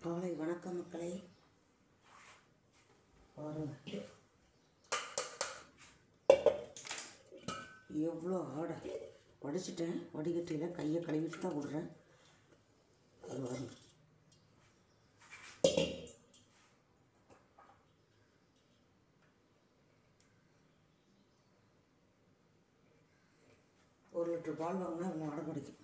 காலை வணக்கம் மக்களே. பாருங்க எவ்வளோ ஆடை வடிச்சிட்டேன். வடிகட்டியில் கையை கழுவிட்டு தான் விடுறேன். அது வரும். ஒரு லிட்டர் பால் வாங்கினா இவ்வளோ ஆடை கிடைக்கும்.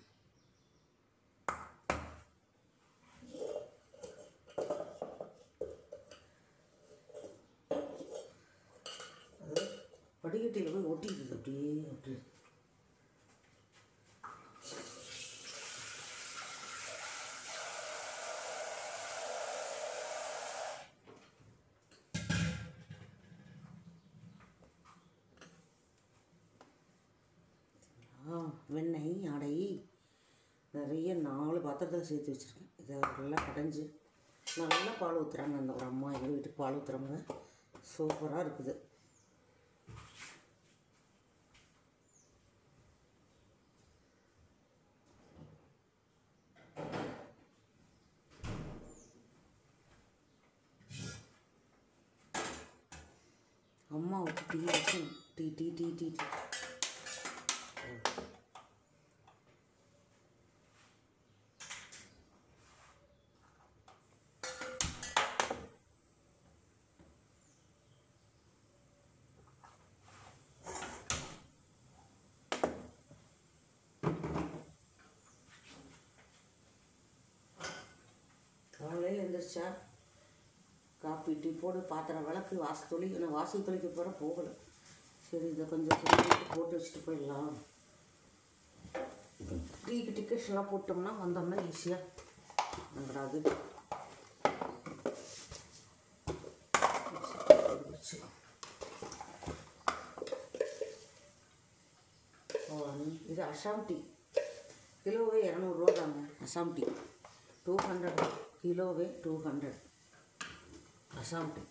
வடிகட்டியில் போய் ஒட்டிடுது. அப்படியே ஒட்டி வெண்ணெய் ஆடை நிறைய 4 பாத்திரத்தில் சேர்த்து வச்சுருக்கேன். இதை நல்லா கடைஞ்சி நல்லா பால் ஊற்றுறாங்க. அந்த ஒரு அம்மா எங்கள் வீட்டுக்கு பால் ஊற்றுறாங்க. சூப்பராக இருக்குது. அம்மாவுக்கு டீ வச்சு tea tea tea tea tea காலையில் எழுந்திரிச்சா காப்பி டீ போடு, பாத்திரம் விளக்கு, நான் வாசல் தொளிக்க போகிற போகலை. சரி, இதை கொஞ்சம் போட்டு வச்சுட்டு போயிடலாம். டீக்கு டிக்கெட்ஸ்லாம் போட்டோம்னா வந்தோம்னா ஈஸியாக வந்துடாது. இது அசாம் டீ. கிலோவே 200 ரூபா தாங்க. அசாம் டீ 200, கிலோவே 200 அசாம் டீ.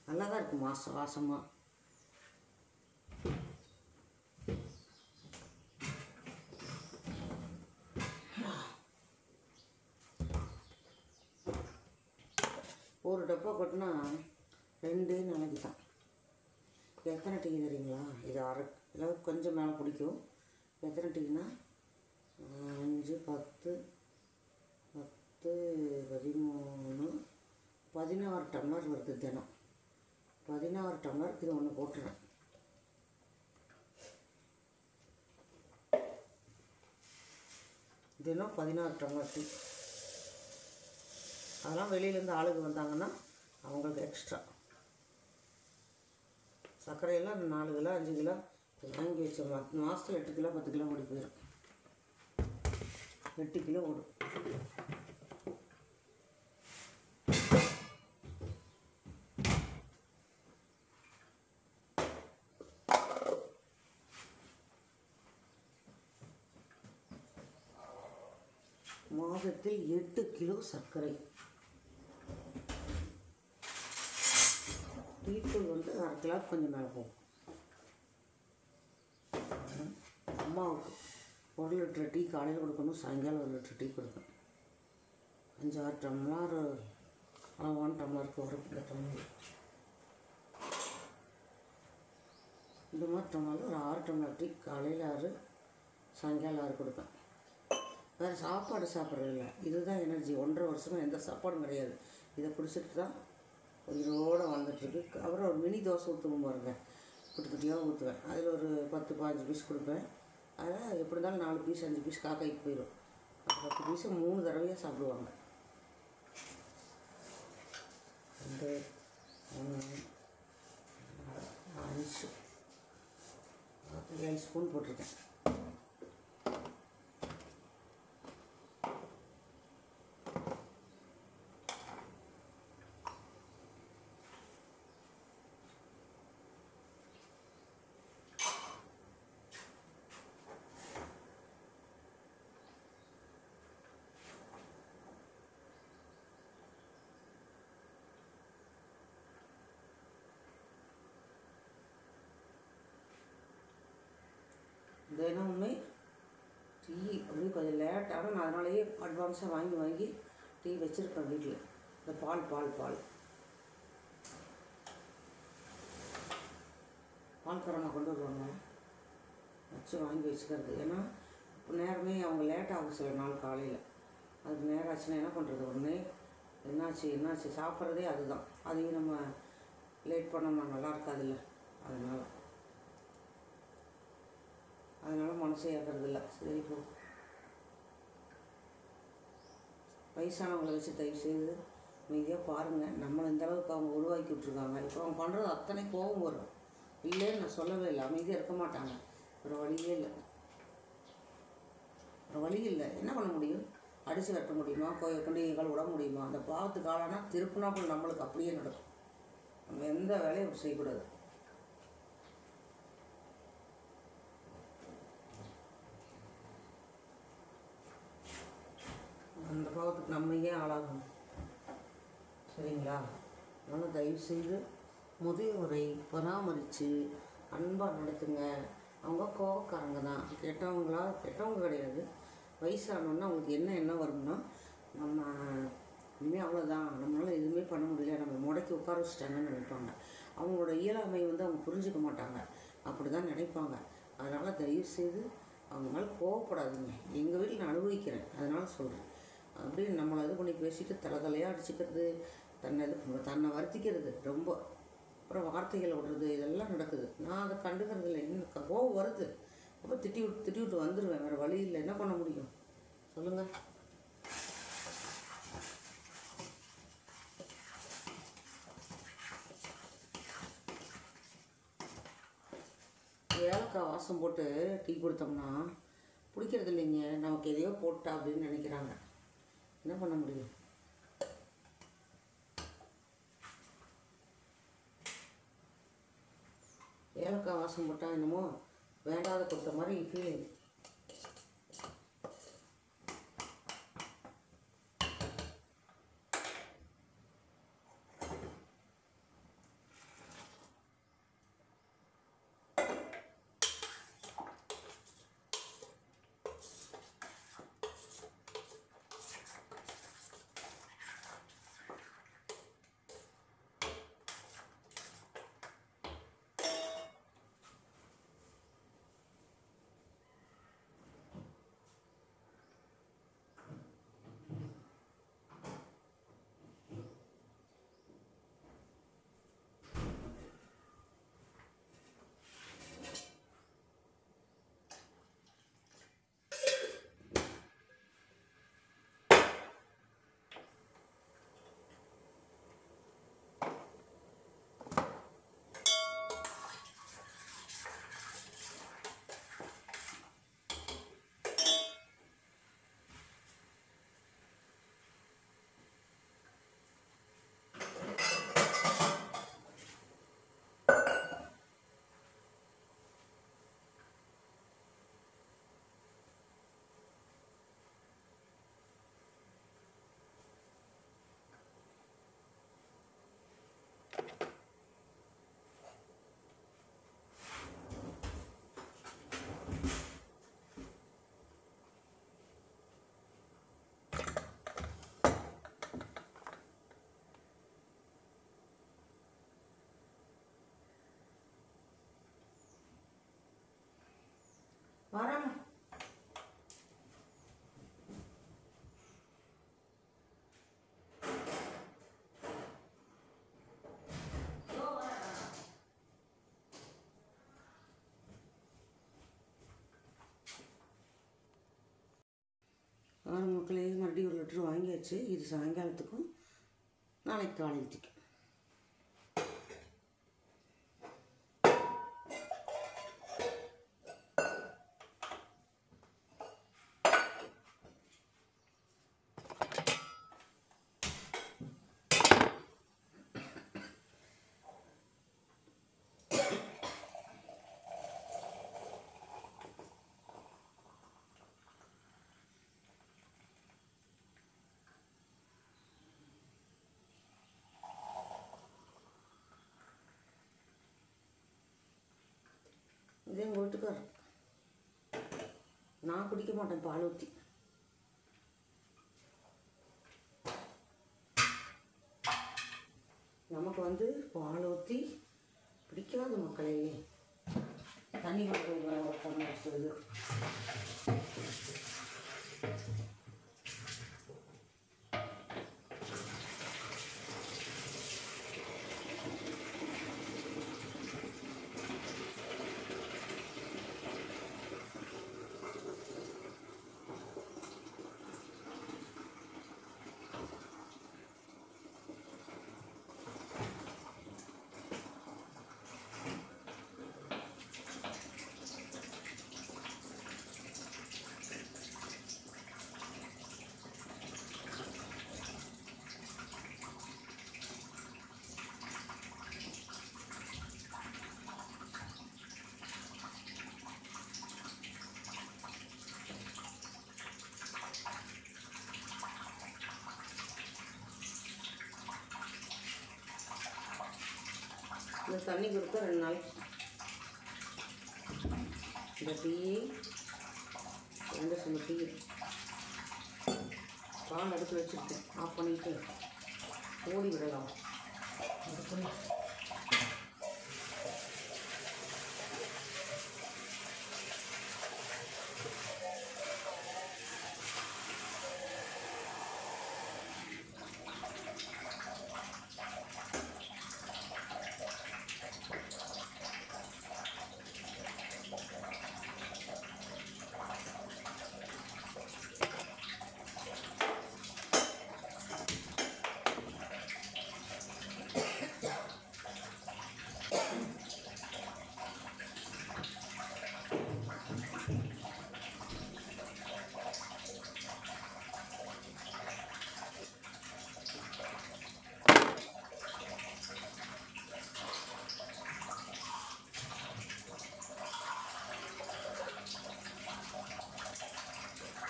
நல்லா தான் இருக்கும், வாசமாக. ஒரு டப்பா கொட்டினா 2 நாளைக்கு தான். எத்தனை டீ தெரியுங்களா? இது அதாவது கொஞ்சம் மேலே பிடிக்கும். எத்தனை டீனா 5, 10, 13, 16 டம்ளர் வருது தினம். 16 டம்ளருக்கு இது ஒன்று போட்டுறேன். தினம் 16 டம்ளர் டீ. அதெல்லாம் வெளியிலேருந்து ஆளுங்க வந்தாங்கன்னா அவங்களுக்கு எக்ஸ்ட்ரா. சர்க்கரையெல்லாம் 4 கிலோ 5 கிலோ வாங்கி வச்சோம். மாதத்தில் 8 கிலோ 10 கிலோ ஓடி போயிடும். 8 கிலோ ஓடும். மாதத்தில் 8 கிலோ சர்க்கரை. டீத்தூள் வந்து 1/2 கிலோ கொஞ்சம் மேலே போகும். அம்மாவுக்கு 1 லிட்டர் டீ காலையில் கொடுக்கணும், சாயங்காலம் 1 லிட்டர் டீ கொடுப்பேன். 5-6 டம்ளர் 1 டம்ளருக்கு வரும். இந்த டம்ளர் இந்த மாதிரி டம்ளரில் ஒரு 6 டம்ளர் டீ காலையில் 6, சாயங்காலம் 6 கொடுப்பேன். வேறு சாப்பாடு சாப்பிட்றதில்ல. இதுதான் எனர்ஜி. 1.5 வருஷமாக எந்த சாப்பாடும் கிடையாது. இதை குடிச்சிட்டு தான் உயிரோடு வாழ்ந்துட்டுருக்கு. அப்புறம் ஒரு மினி தோசை ஊற்றுவோம் பாருங்க, குட்டி குட்டியாக ஊற்றுவேன். அதில் ஒரு 10-15 பீஸ் கொடுப்பேன். அதில் எப்படி இருந்தாலும் 4 பீஸ் 5 பீஸ் காக்காய்க்கு போயிடும். 10 பீஸை 3 தடவையாக சாப்பிடுவாங்க. 2, 3, 5 7 ஸ்பூன் போட்டிருக்கேன். தினமுமே டீ அப்படியே கொஞ்சம் லேட்டாக நான் அதனாலேயே அட்வான்ஸாக வாங்கி டீ வச்சுருப்பேன் வீட்டில். இந்த பால்காரமாக கொண்டு வருவாங்க, வச்சு வாங்கி வச்சுக்கிறது. ஏன்னா இப்போ நேரமே அவங்க லேட் ஆகும் சில நாள் காலையில். அதுக்கு நேரம் ஆச்சுன்னா என்ன பண்ணுறது, உடனே என்னாச்சு சாப்பிட்றதே அதுதான். அதையும் நம்ம லேட் பண்ணோம்னா நல்லா இருக்காதுல்ல. அதனால் மனசே ஏற்கிறதில்ல. சரி, இப்போ வயசானவங்களை வச்சு தயவு செய்து அமைதியாக பாருங்கள். நம்மளை இந்த அளவுக்கு அவங்க உருவாக்கி விட்ருக்காங்க. இப்போ அவங்க பண்ணுறது அத்தனை கோபம் வரும். இல்லைன்னு நான் சொல்லவே இல்லை, அமைதியாக இருக்க மாட்டாங்க. ஒரு வழியே இல்லை, என்ன பண்ண முடியும்? அடித்து கட்ட முடியுமா? கொண்டு எங்களை விட முடியுமா? அந்த பாவத்துக்கு ஆளானா திருப்பினாப்புல நம்மளுக்கு அப்படியே நடக்கும். நம்ம எந்த வேலையும் செய்யக்கூடாது. அந்த பாவத்துக்கு நம்ம ஏன் ஆளாகணும்? சரிங்களா? அதனால் தயவுசெய்து முதியோரை பராமரித்து அன்பாக நடத்துங்க. அவங்க கோவக்காரங்க தான், கெட்டவங்க கிடையாது. வயசானோன்னா அவங்களுக்கு என்ன வரும்னா, நம்ம இனிமேல் அவ்வளோதான், நம்மளால் எதுவுமே பண்ண முடியல, நம்ம முடக்கி உட்கார வச்சுட்டாங்கன்னு நினைப்பாங்க. அவங்களோட இயலாமை அவங்க புரிஞ்சிக்க மாட்டாங்க, அப்படி தான் நினைப்பாங்க. அதனால் தயவுசெய்து அவங்க மேலே கோவப்படாதுங்க. எங்கள் வீட்டில் நான் அனுபவிக்கிறேன், அதனால் சொல்கிறேன். அப்படின்னு நம்மளை இது பண்ணி பேசிட்டு தலையாக அடிச்சுக்கிறது, தன்னை வருத்திக்கிறது ரொம்ப, அப்புறம் வார்த்தைகளை விடுறது, இதெல்லாம் நடக்குது. நான் அதை கண்டுக்கிறது இல்லை. இன்னும் கோவம் வருது, அப்போ திட்டி விட்டு வந்துடுவேன். வேறு வழி இல்லை, என்ன பண்ண முடியும் சொல்லுங்கள்? ஏலக்காய் வாசம் போட்டு டீ கொடுத்தோம்னா பிடிக்கிறது இல்லைங்க. நமக்கு எதையோ போட்டா அப்படின்னு நினைக்கிறாங்க. என்ன பண்ண முடியும்? ஏலக்காய் வாசம் போட்டால் என்னமோ வேண்டாத கொடுத்த மாதிரி ஃபீலிங். வரேன். மக்களே, மறுபடியும் 1 லிட்டர் வாங்கியாச்சு. இது சாயங்காலத்துக்கும் நாளைக்கு காலையிலத்துக்கு. இதே எங்கள் வீட்டுக்கார் நான் குடிக்க மாட்டேன் பால் ஊற்றி. நமக்கு பால் ஊற்றி பிடிக்காத மக்களே. தண்ணி கொண்டு ஒரு டம்ளர் சொல்லுது. இந்த தண்ணி கொடுத்தா 2 நாளைக்கு. இந்த டீ 2 சொன்ன டீ பால் அடுப்பில் வச்சுருக்கேன். ஆஃப் பண்ணிவிட்டு ஓடி விடலாம்.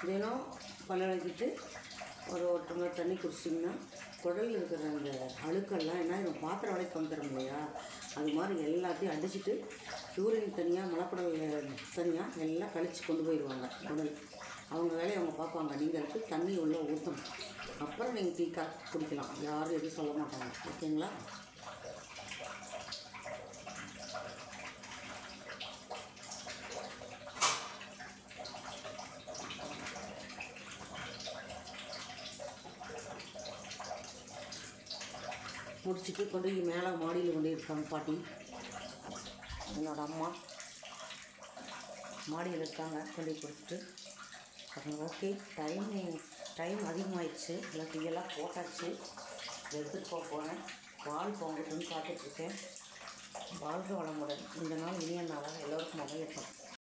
தினம் பல்ல விளக்கிட்டு ஒரு டம்ளர் தண்ணி குடிச்சிங்கன்னா குடலில் இருக்கிற அந்த அழுக்கெல்லாம் என்ன ஆயிடும், பாத்திரம் விலைக்கு வந்துடும் இல்லையா, அது மாதிரி எல்லாத்தையும் அடிச்சுட்டு யூரின் தனியாக மலக்குடல் தனியாக எல்லாம் கழித்து கொண்டு போயிடுவாங்க குடல். அவங்க வேலையை அவங்க பார்ப்பாங்க. நீங்கள் அதுக்கு தண்ணி உள்ளே ஊற்றணும். அப்புறம் நீங்கள் டீ காஃபி குடிக்கலாம். யாரும் எதுவும் சொல்ல மாட்டாங்க. ஓகேங்களா? முடிச்சுட்டு கொண்டு மேலே மாடியில் கொண்டு இருக்காங்க பாட்டி. என்னோடய அம்மா மாடியில் இருக்காங்க. கொண்டு கொடுத்துட்டு ஓகே. டைம் அதிகமாகிடுச்சு. எல்லாம் டீயெல்லாம் போட்டாச்சு. எடுத்துகிட்டு போகிறேன். பால் பொங்கட்டுன்னு பார்த்துட்ருக்கேன். வாழ்க வளமுடன். இந்த நாள் இனிய நாளாக எல்லோருக்கும் அமையட்டும்.